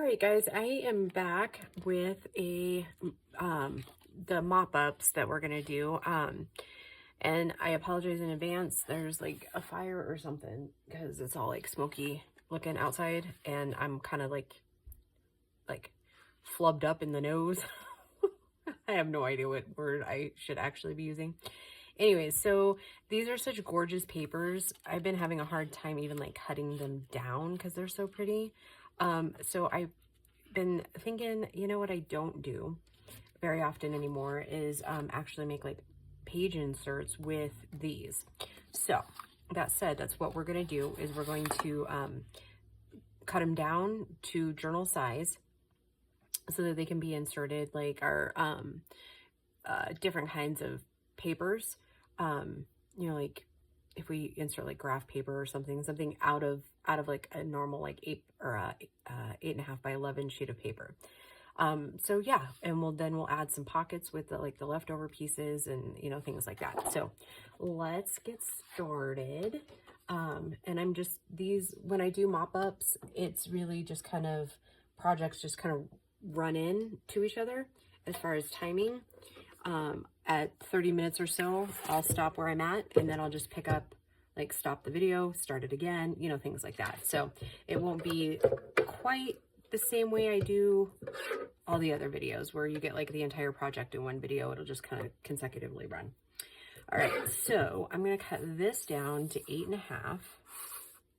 right, guys, I am back with the mop-ups that we're gonna do. And I apologize in advance. There's like a fire or something because it's all like smoky looking outside, and I'm kind of like flubbed up in the nose. I have no idea what word I should actually be using. Anyways, so these are such gorgeous papers. I've been having a hard time even like cutting them down because they're so pretty. So I've been thinking, you know what I don't do very often anymore is actually make like page inserts with these. So that said, that's what we're going to do is we're going to cut them down to journal size so that they can be inserted like our different kinds of papers. You know, like if we insert like graph paper or something out of like a normal like 8.5 by 11 sheet of paper. So yeah, and we'll add some pockets with the leftover pieces and, you know, things like that. So let's get started. And I'm just, when I do mop-ups, it's really just kind of, projects just kind of run in to each other as far as timing. At 30 minutes or so, I'll stop where I'm at, and then I'll just pick up, like stop the video, start it again, you know, things like that. So it won't be quite the same way I do all the other videos where you get like the entire project in one video. It'll just kind of consecutively run. All right, so I'm going to cut this down to 8.5.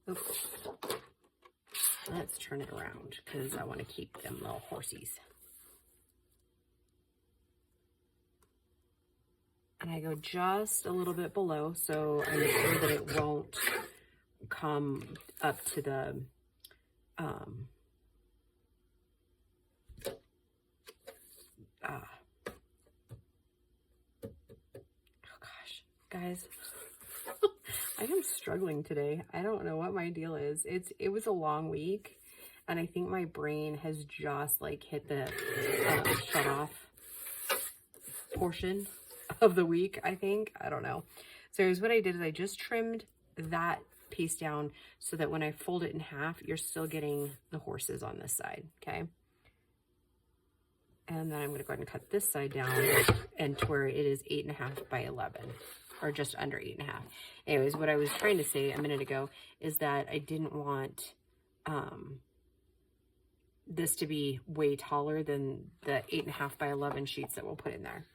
Oops. Let's turn it around because I want to keep them little horsies. And I go just a little bit below, so I'm sure that it won't come up to the, oh gosh, guys, I am struggling today. I don't know what my deal is. It was a long week, and I think my brain has just like hit the shut off portion of the week, I think. I don't know. So here's what I did is I just trimmed that piece down so that when I fold it in half, you're still getting the horses on this side, okay? And then I'm going to go ahead and cut this side down and to where it is 8.5 by 11, or just under 8.5. Anyways, what I was trying to say a minute ago is that I didn't want this to be way taller than the 8.5 by 11 sheets that we'll put in there.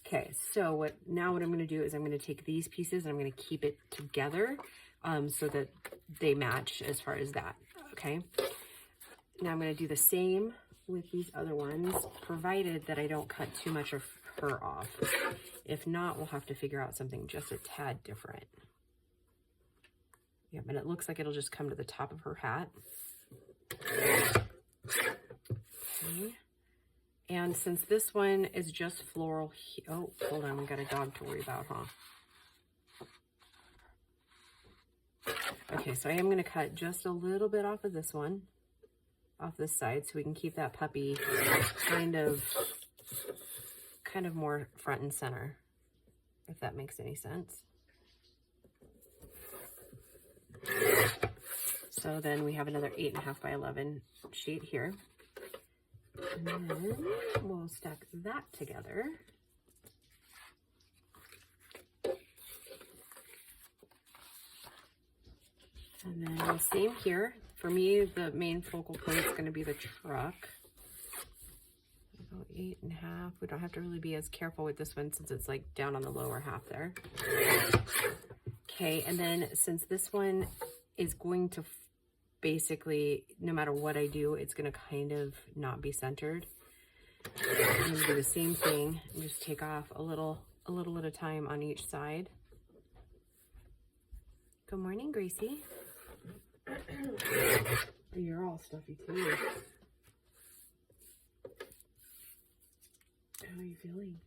Okay, so what I'm going to do is I'm going to take these pieces and I'm going to keep it together so that they match as far as that, okay? Now I'm going to do the same with these other ones, provided that I don't cut too much of her off. If not, we'll have to figure out something just a tad different. Yeah, but it looks like it'll just come to the top of her hat. Okay. And since this one is just floral, oh, hold on, we got a dog to worry about, huh? Okay, so I am going to cut just a little bit off of this one, off this side, so we can keep that puppy kind of more front and center, if that makes any sense. So then we have another 8.5 by 11 sheet here. And then we'll stack that together. And then same here. For me, the main focal point is going to be the truck. About 8.5. We don't have to really be as careful with this one since it's like down on the lower half there. Okay, and then since this one is going to basically, no matter what I do, it's going to kind of not be centered. I'm going to do the same thing and just take off a little at a time on each side. Good morning, Gracie. You're all stuffy too. How are you feeling?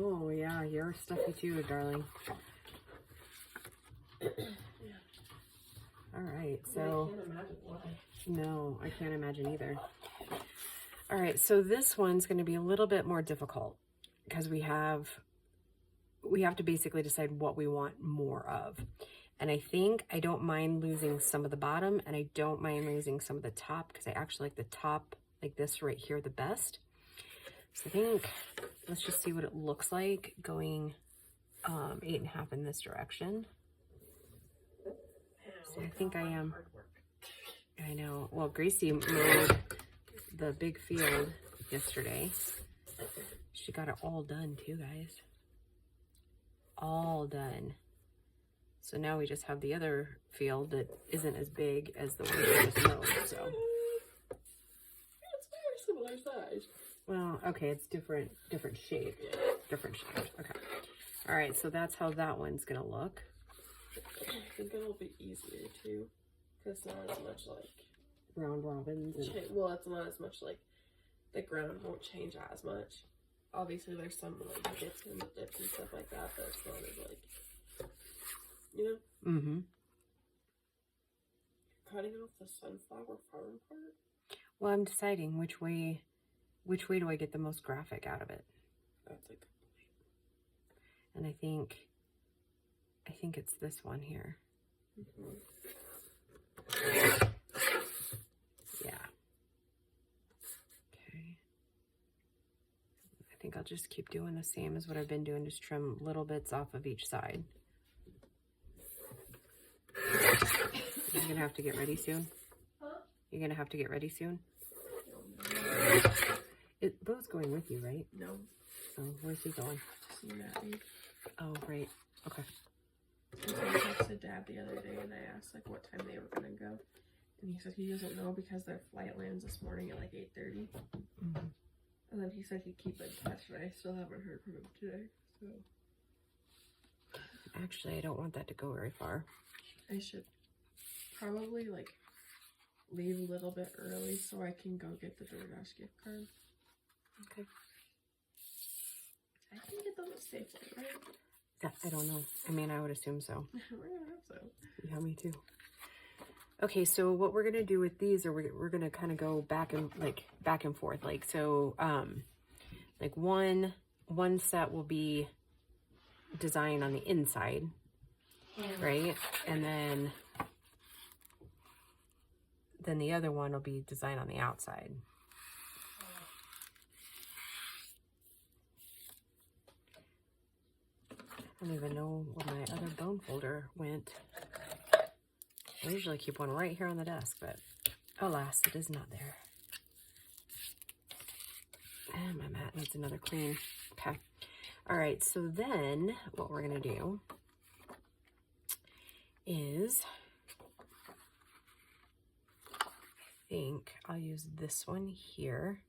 Oh yeah, you're stuffy too, darling. All right, so no, I can't imagine either. All right, so this one's going to be a little bit more difficult because we have to basically decide what we want more of. And I think I don't mind losing some of the bottom, and I don't mind losing some of the top, because I actually like the top like this right here the best. So I think, let's just see what it looks like going 8.5 in this direction. So I think I am. I know. Well, Gracie mowed the big field yesterday. She got it all done too, guys. All done. So now we just have the other field that isn't as big as the one we just mowed. So it's very similar size. Well, okay, it's different shape. Different shape. Okay. All right, so that's how that one's gonna look. I think it'll be easier too, because not as much like round robins. Well, it's not as much like the ground won't change as much. Obviously, there's some like dips and stuff like that, but it's not as like, you know. Mm-hmm. Cutting off the sunflower farm part. Well, I'm deciding which way do I get the most graphic out of it. That's a good point. And I think it's this one here. Mm-hmm. Yeah. Okay. I think I'll just keep doing the same as what I've been doing, just trim little bits off of each side. You're gonna have to get ready soon? Huh? You're gonna have to get ready soon? Bo's going with you, right? No. Oh, where's he going? See Maddie. Oh, right. Okay. So I texted Dad the other day and I asked like what time they were gonna go, and he said he doesn't know because their flight lands this morning at like 8:30. Mm-hmm. And then he said he'd keep in touch, but I still haven't heard from him today. So actually, I don't want that to go very far. I should probably like leave a little bit early so I can go get the DoorDash gift card. Okay. I can get those safely, right? Yeah, I don't know. I mean, I would assume so. We're gonna have so. Yeah, me too. Okay, so what we're gonna do with these, or we're gonna kind of go back and forth. Like so, like one set will be designed on the inside, right? And then the other one will be designed on the outside. I don't even know where my other bone folder went. I usually keep one right here on the desk, but alas, it is not there. And my mat needs another clean. Okay. All right, so then what we're gonna do is, I think I'll use this one here.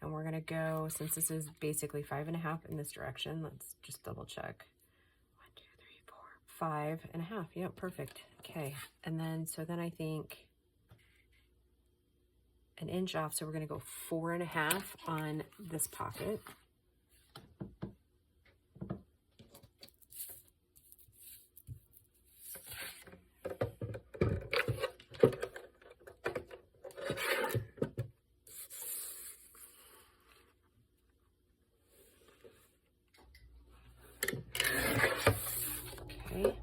And we're gonna go, since this is basically 5.5 in this direction, let's just double check. 5.5. Yep, perfect. Okay, and then I think an inch off, so we're gonna go 4.5 on this pocket. Okay,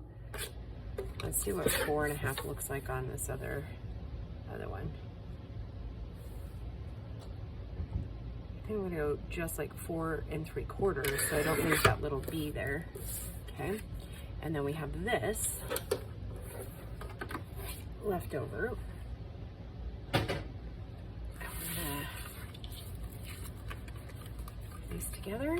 let's see what 4.5 looks like on this other one. I think I'm gonna go just like 4 3/4, so I don't lose that little B there. Okay, and then we have this left over. I'm gonna put these together.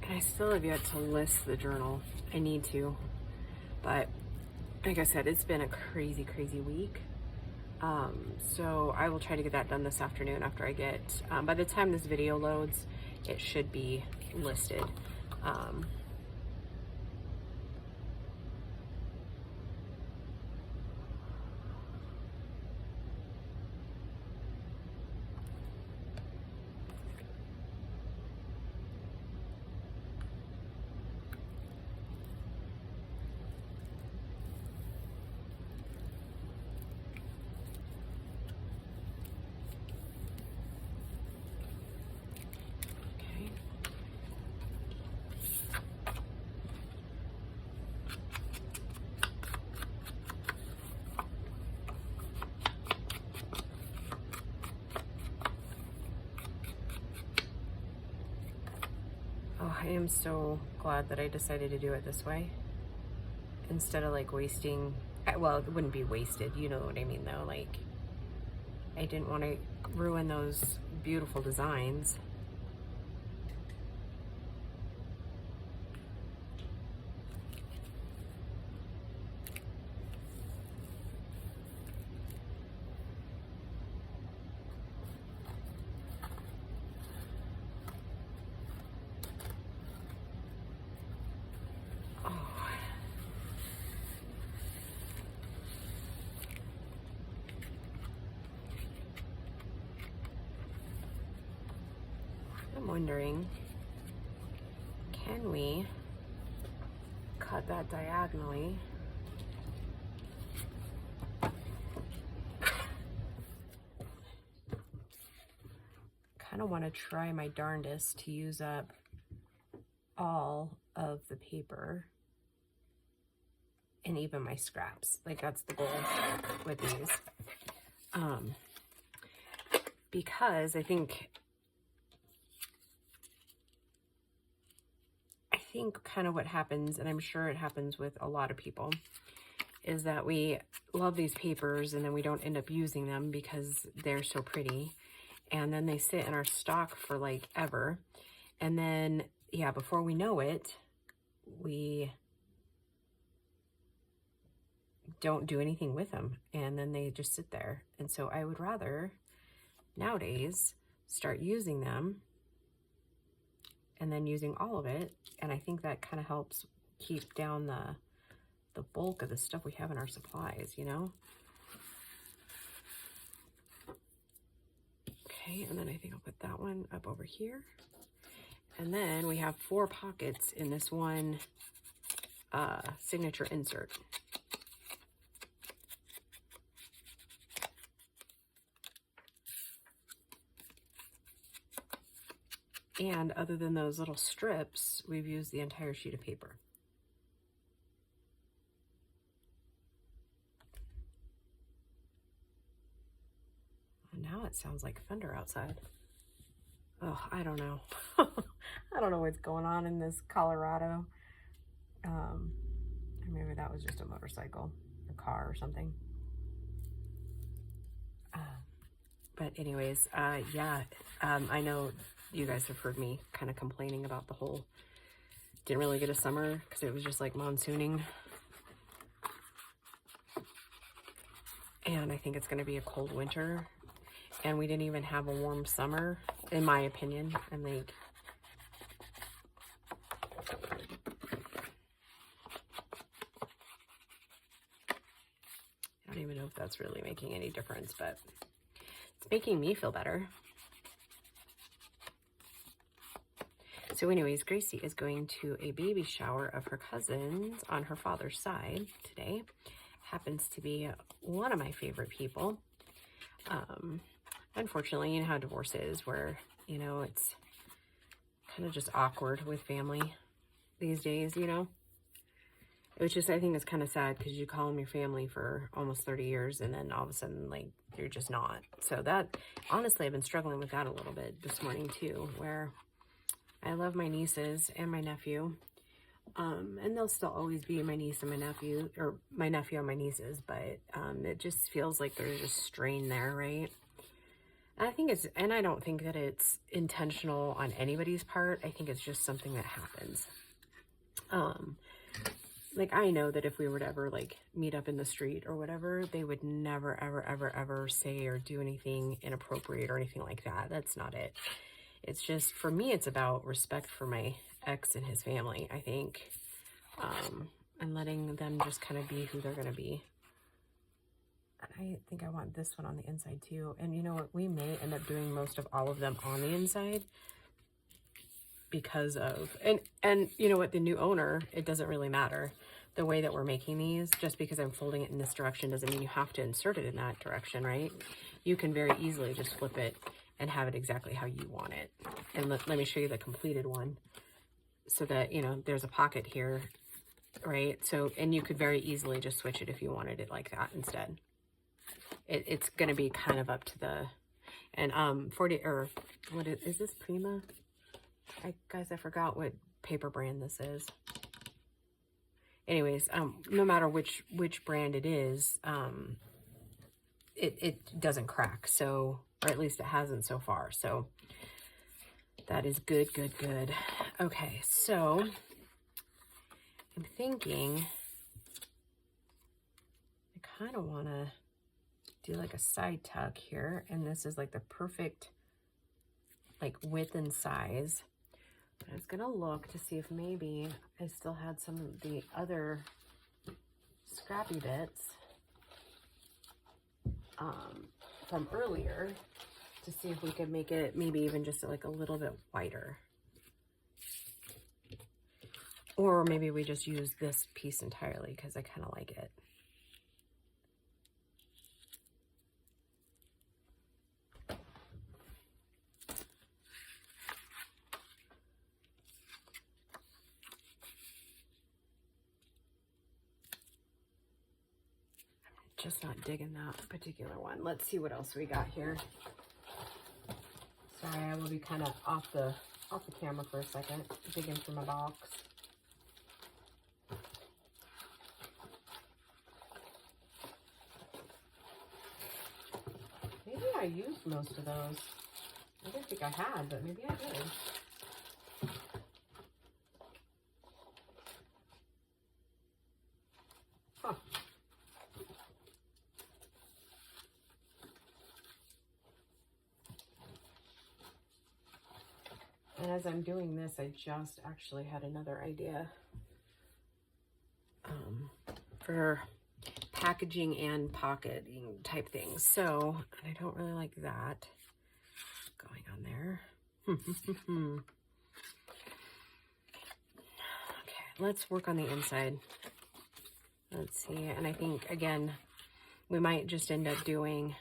I still have yet to list the journal. I need to, but like I said, it's been a crazy week. So I will try to get that done this afternoon after I get, by the time this video loads, it should be listed. I am so glad that I decided to do it this way instead of like wasting, well, it wouldn't be wasted, you know what I mean though, like I didn't want to ruin those beautiful designs. I'm wondering, can we cut that diagonally? Kind of want to try my darndest to use up all of the paper and even my scraps. Like that's the goal with these. Because I think kind of what happens, and I'm sure it happens with a lot of people, is that we love these papers and then we don't end up using them because they're so pretty. And then they sit in our stock for like ever. And then, yeah, before we know it, we don't do anything with them. And then they just sit there. And so I would rather nowadays start using them and then using all of it. And I think that kind of helps keep down the bulk of the stuff we have in our supplies, you know? Okay, and then I think I'll put that one up over here. And then we have 4 pockets in this one signature insert. And other than those little strips, we've used the entire sheet of paper. And now it sounds like thunder outside. Oh, I don't know. I don't know what's going on in this Colorado. Maybe that was just a motorcycle, a car or something. But anyways, yeah, I know you guys have heard me kind of complaining about the whole, didn't really get a summer because it was just like monsooning. And I think it's going to be a cold winter. And we didn't even have a warm summer, in my opinion. And like, I don't even know if that's really making any difference, but it's making me feel better. So anyways, Gracie is going to a baby shower of her cousins on her father's side today. Happens to be one of my favorite people. Unfortunately, you know how divorce is, where, you know, it's kind of just awkward with family these days, you know? Which is, I think it's kind of sad because you call them your family for almost 30 years and then all of a sudden, like, you're just not. So that, honestly, I've been struggling with that a little bit this morning too, where I love my nieces and my nephew. And they'll still always be my niece and my nephew, or my nephew and my nieces, but it just feels like there's just strain there, right? I think it's, and I don't think that it's intentional on anybody's part. I think it's just something that happens. Like, I know that if we were to ever, like, meet up in the street or whatever, they would never, ever, ever, ever say or do anything inappropriate or anything like that. That's not it. It's just, for me, it's about respect for my ex and his family, I think. And letting them just kind of be who they're going to be. And I think I want this one on the inside too. And you know what? We may end up doing most of all of them on the inside because of, and you know what? The new owner, it doesn't really matter the way that we're making these. Just because I'm folding it in this direction doesn't mean you have to insert it in that direction, right? You can very easily just flip it and have it exactly how you want it. And let me show you the completed one so that, you know, there's a pocket here, right? So, and you could very easily just switch it if you wanted it like that instead. It's going to be kind of up to the, and 40, or what is this, Prima? guys, I forgot what paper brand this is. Anyways, no matter which brand it is, it doesn't crack. So, or at least it hasn't so far. So that is good, good, good. Okay, so I'm thinking I kind of want to do like a side tuck here, and this is like the perfect like width and size. I was gonna look to see if maybe I still had some of the other scrappy bits from earlier to see if we could make it maybe even just like a little bit wider. Or maybe we just use this piece entirely because I kind of like it. Just not digging that particular one. Let's see what else we got here. Sorry, I will be kind of off the camera for a second, digging through my box. Maybe I used most of those. I didn't think I had, but maybe I did. Huh. And as I'm doing this, I just actually had another idea for packaging and pocketing type things. So, I don't really like that going on there. Okay, let's work on the inside. Let's see. And I think, again, we might just end up doing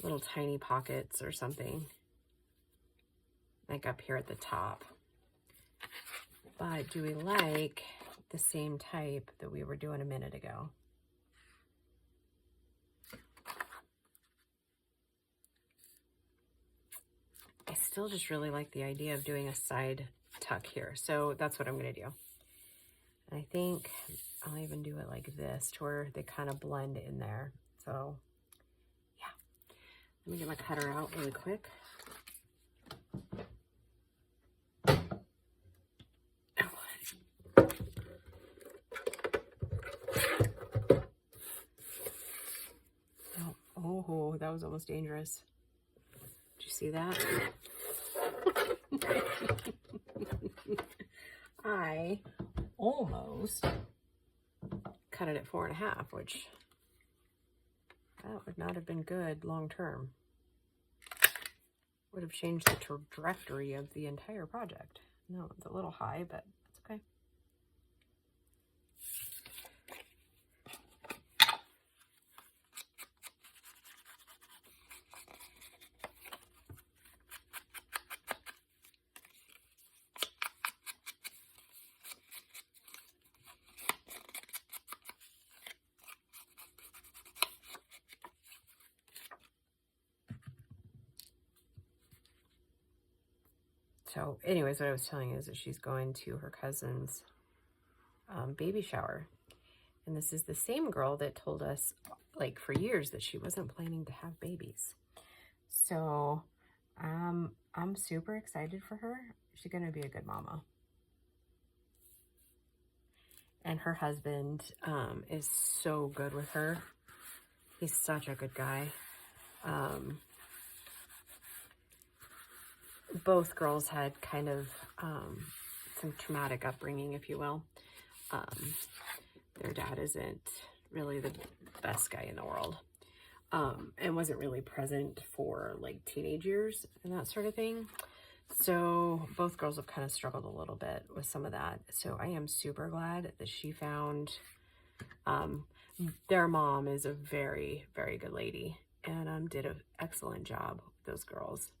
little tiny pockets or something, like up here at the top. But do we like the same type that we were doing a minute ago? I still just really like the idea of doing a side tuck here. So that's what I'm going to do. And I think I'll even do it like this to where they kind of blend in there. So yeah, let me get my cutter out really quick. Oh, that was almost dangerous. Did you see that? I almost cut it at 4.5, which that would not have been good long term. Would have changed the trajectory of the entire project. No, it's a little high, but it's okay. So anyways, what I was telling you is that she's going to her cousin's baby shower. And this is the same girl that told us, like, for years that she wasn't planning to have babies. So I'm super excited for her. She's going to be a good mama. And her husband is so good with her. He's such a good guy. Both girls had kind of some traumatic upbringing, if you will. Their dad isn't really the best guy in the world, and wasn't really present for like teenage years and that sort of thing. So both girls have kind of struggled a little bit with some of that. So I am super glad that she found, their mom is a very, very good lady, and did an excellent job with those girls.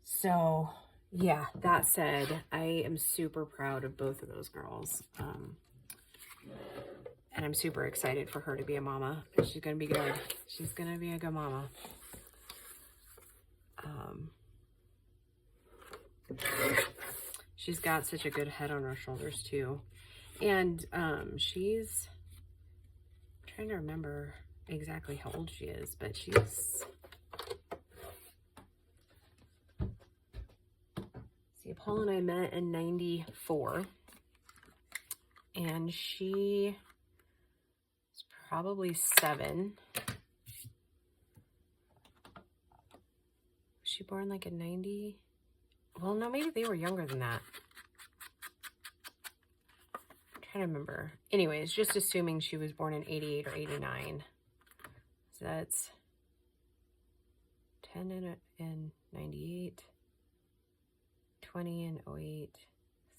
So yeah, that said, I am super proud of both of those girls. And I'm super excited for her to be a mama. She's going to be good. She's going to be a good mama. She's got such a good head on her shoulders too. And she's trying to remember exactly how old she is, but she's, see, Paul and I met in 94, and she is probably 7. Was she born like in 90? Well, no, maybe they were younger than that. I'm trying to remember. Anyways, just assuming she was born in 88 or 89. So that's 10 in 98, 20 in 08,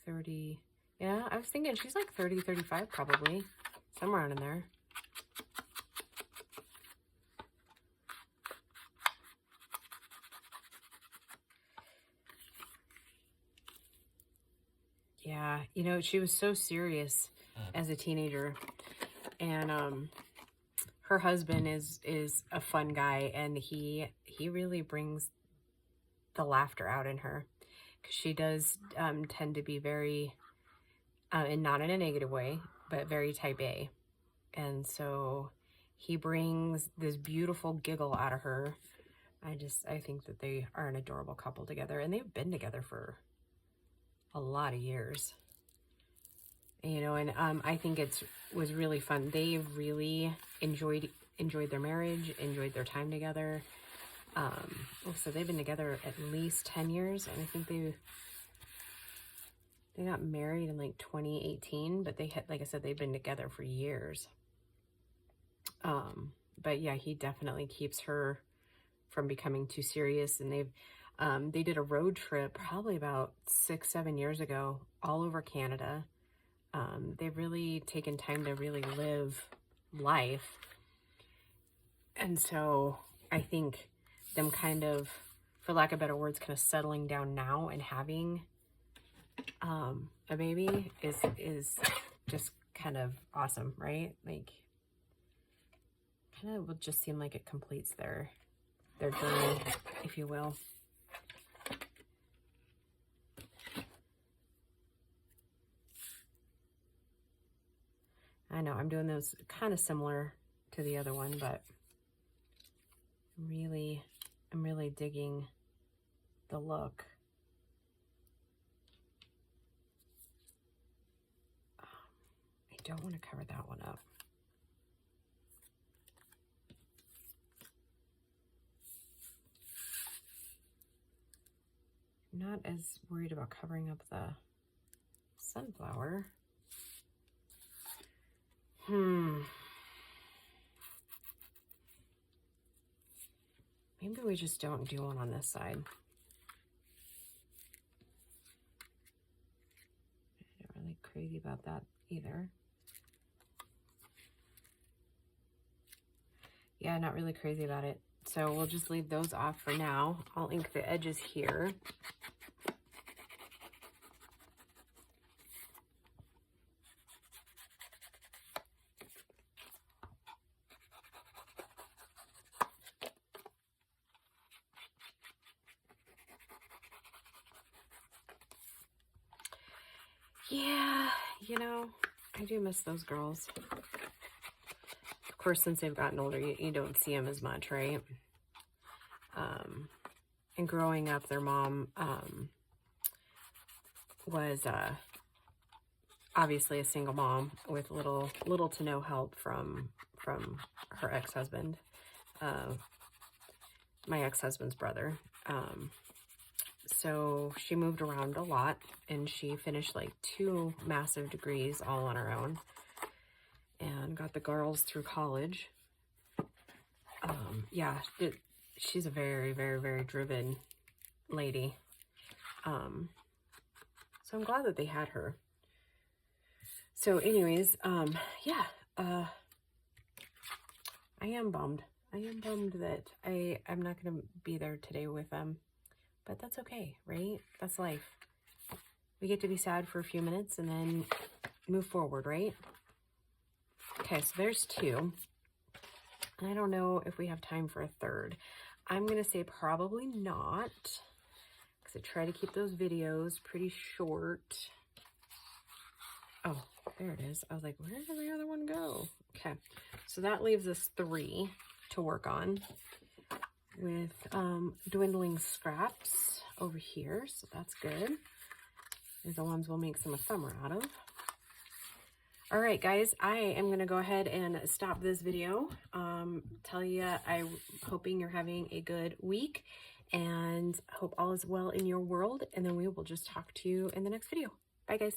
30. Yeah, I was thinking she's like 30, 35 probably. Somewhere around in there. Yeah, you know, she was so serious as a teenager. And her husband is a fun guy, and he really brings the laughter out in her, because she does tend to be very, and not in a negative way, but very type A. And so he brings this beautiful giggle out of her. I think that they are an adorable couple together, and they've been together for a lot of years. You know, and I think was really fun. They really enjoyed their marriage, enjoyed their time together. So they've been together at least 10 years, and I think they got married in like 2018, but they had, like I said, they've been together for years. But yeah, he definitely keeps her from becoming too serious, and they did a road trip probably about 6-7 years ago, all over Canada. They've really taken time to really live life. And so I think them kind of, for lack of better words, kind of settling down now and having a baby is just kind of awesome, right? Like, kind of will just seem like it completes their journey, if you will. I know I'm doing those kind of similar to the other one, but I'm really digging the look. I don't want to cover that one up. I'm not as worried about covering up the sunflower. Maybe we just don't do one on this side. I'm not really crazy about that either. Yeah, not really crazy about it. So we'll just leave those off for now. I'll ink the edges here. Yeah, you know, I do miss those girls. Of course, since they've gotten older, you don't see them as much, right? And growing up, their mom was obviously a single mom with little to no help from her ex-husband, my ex-husband's brother. So she moved around a lot, and she finished like 2 massive degrees all on her own and got the girls through college. Yeah, she's a very, very, very driven lady. So I'm glad that they had her. So anyways, yeah, I am bummed. I am bummed that I'm not going to be there today with them. But that's okay, right? That's life. We get to be sad for a few minutes and then move forward, right? Okay, so there's 2. I don't know if we have time for a third. I'm going to say probably not, because because I try to keep those videos pretty short. Oh, there it is. I was like, where did the other one go? Okay, so that leaves us 3 to work on with dwindling scraps over here. So that's good. These are the ones we'll make some ephemera out of. All right, guys, I am going to go ahead and stop this video. Tell you I'm hoping you're having a good week and hope all is well in your world. And then we will just talk to you in the next video. Bye, guys.